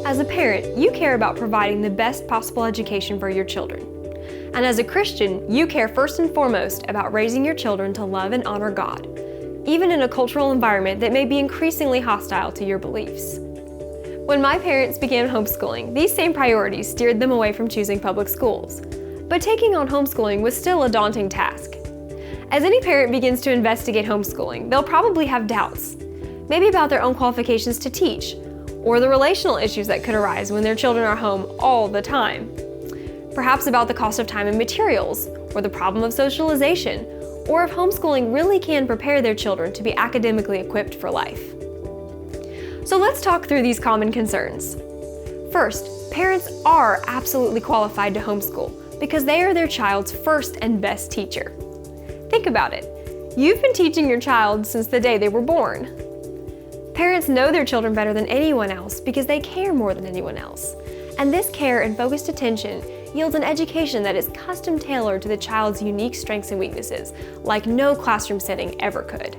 As a parent, you care about providing the best possible education for your children. And as a Christian, you care first and foremost about raising your children to love and honor God, even in a cultural environment that may be increasingly hostile to your beliefs. When my parents began homeschooling, these same priorities steered them away from choosing public schools. But taking on homeschooling was still a daunting task. As any parent begins to investigate homeschooling, they'll probably have doubts, maybe about their own qualifications to teach, or the relational issues that could arise when their children are home all the time. Perhaps about the cost of time and materials, or the problem of socialization, or if homeschooling really can prepare their children to be academically equipped for life. So let's talk through these common concerns. First, parents are absolutely qualified to homeschool because they are their child's first and best teacher. Think about it. You've been teaching your child since the day they were born. Parents know their children better than anyone else because they care more than anyone else. And this care and focused attention yields an education that is custom tailored to the child's unique strengths and weaknesses, like no classroom setting ever could.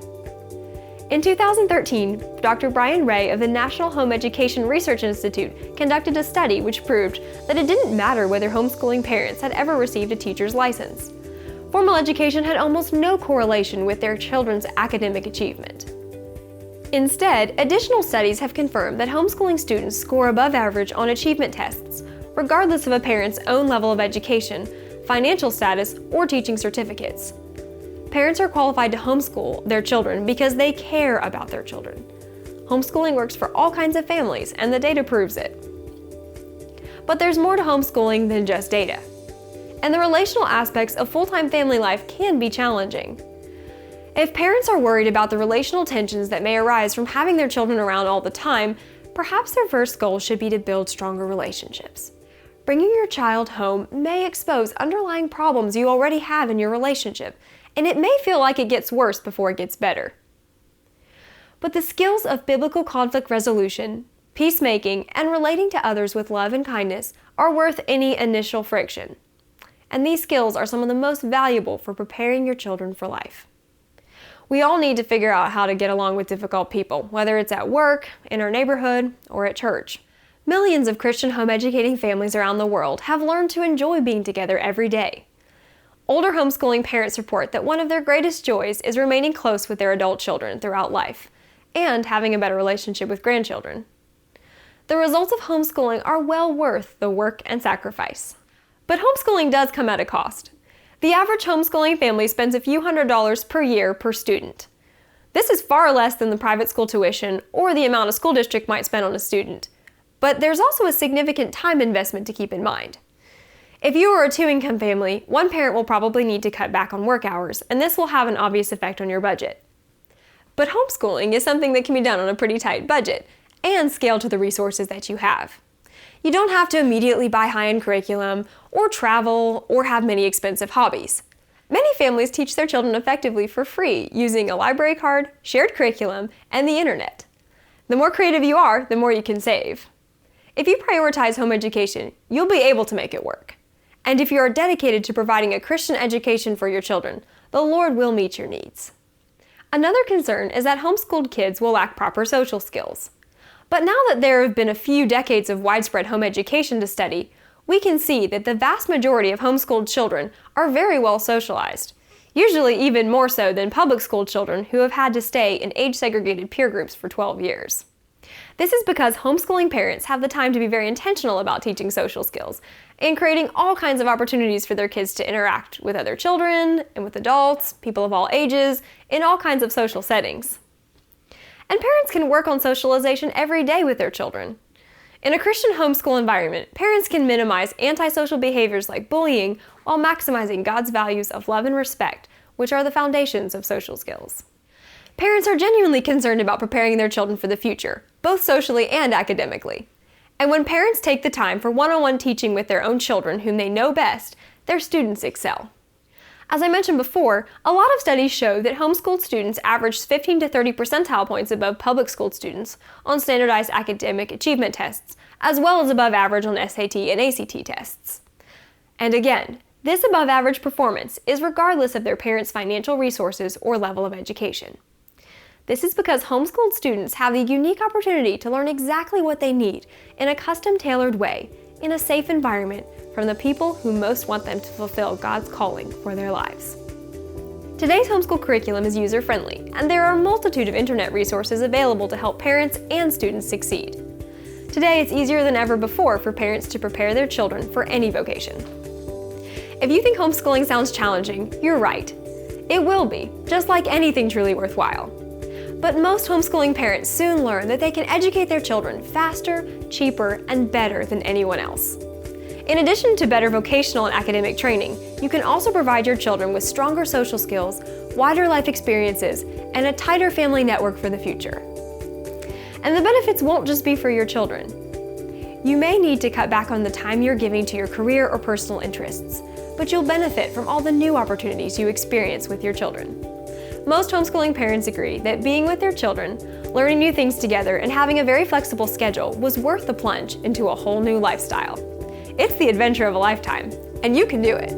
In 2013, Dr. Brian Ray of the National Home Education Research Institute conducted a study which proved that it didn't matter whether homeschooling parents had ever received a teacher's license. Formal education had almost no correlation with their children's academic achievement. Instead, additional studies have confirmed that homeschooling students score above average on achievement tests, regardless of a parent's own level of education, financial status, or teaching certificates. Parents are qualified to homeschool their children because they care about their children. Homeschooling works for all kinds of families, and the data proves it. But there's more to homeschooling than just data. And the relational aspects of full-time family life can be challenging. If parents are worried about the relational tensions that may arise from having their children around all the time, perhaps their first goal should be to build stronger relationships. Bringing your child home may expose underlying problems you already have in your relationship, and it may feel like it gets worse before it gets better. But the skills of biblical conflict resolution, peacemaking, and relating to others with love and kindness are worth any initial friction. And these skills are some of the most valuable for preparing your children for life. We all need to figure out how to get along with difficult people, whether it's at work, in our neighborhood, or at church. Millions of Christian home educating families around the world have learned to enjoy being together every day. Older homeschooling parents report that one of their greatest joys is remaining close with their adult children throughout life, and having a better relationship with grandchildren. The results of homeschooling are well worth the work and sacrifice. But homeschooling does come at a cost. The average homeschooling family spends a few $100s per year per student. This is far less than the private school tuition or the amount a school district might spend on a student. But there's also a significant time investment to keep in mind. If you are a two-income family, one parent will probably need to cut back on work hours, and this will have an obvious effect on your budget. But homeschooling is something that can be done on a pretty tight budget and scale to the resources that you have. You don't have to immediately buy high-end curriculum, or travel, or have many expensive hobbies. Many families teach their children effectively for free using a library card, shared curriculum, and the internet. The more creative you are, the more you can save. If you prioritize home education, you'll be able to make it work. And if you are dedicated to providing a Christian education for your children, the Lord will meet your needs. Another concern is that homeschooled kids will lack proper social skills. But now that there have been a few decades of widespread home education to study, we can see that the vast majority of homeschooled children are very well socialized, usually even more so than public school children who have had to stay in age-segregated peer groups for 12 years. This is because homeschooling parents have the time to be very intentional about teaching social skills and creating all kinds of opportunities for their kids to interact with other children and with adults, people of all ages, in all kinds of social settings. And parents can work on socialization every day with their children. In a Christian homeschool environment, parents can minimize antisocial behaviors like bullying while maximizing God's values of love and respect, which are the foundations of social skills. Parents are genuinely concerned about preparing their children for the future, both socially and academically. And when parents take the time for one-on-one teaching with their own children whom they know best, their students excel. As I mentioned before, a lot of studies show that homeschooled students average 15 to 30 percentile points above public school students on standardized academic achievement tests, as well as above average on SAT and ACT tests. And again, This above-average performance is regardless of their parents' financial resources or level of education. This is because homeschooled students have the unique opportunity to learn exactly what they need in a custom-tailored way, in a safe environment, from the people who most want them to fulfill God's calling for their lives. Today's homeschool curriculum is user-friendly, and there are a multitude of internet resources available to help parents and students succeed. Today, it's easier than ever before for parents to prepare their children for any vocation. If you think homeschooling sounds challenging, you're right. It will be, just like anything truly worthwhile. But most homeschooling parents soon learn that they can educate their children faster, cheaper, and better than anyone else. In addition to better vocational and academic training, you can also provide your children with stronger social skills, wider life experiences, and a tighter family network for the future. And the benefits won't just be for your children. You may need to cut back on the time you're giving to your career or personal interests, but you'll benefit from all the new opportunities you experience with your children. Most homeschooling parents agree that being with their children, learning new things together, and having a very flexible schedule was worth the plunge into a whole new lifestyle. It's the adventure of a lifetime, and you can do it.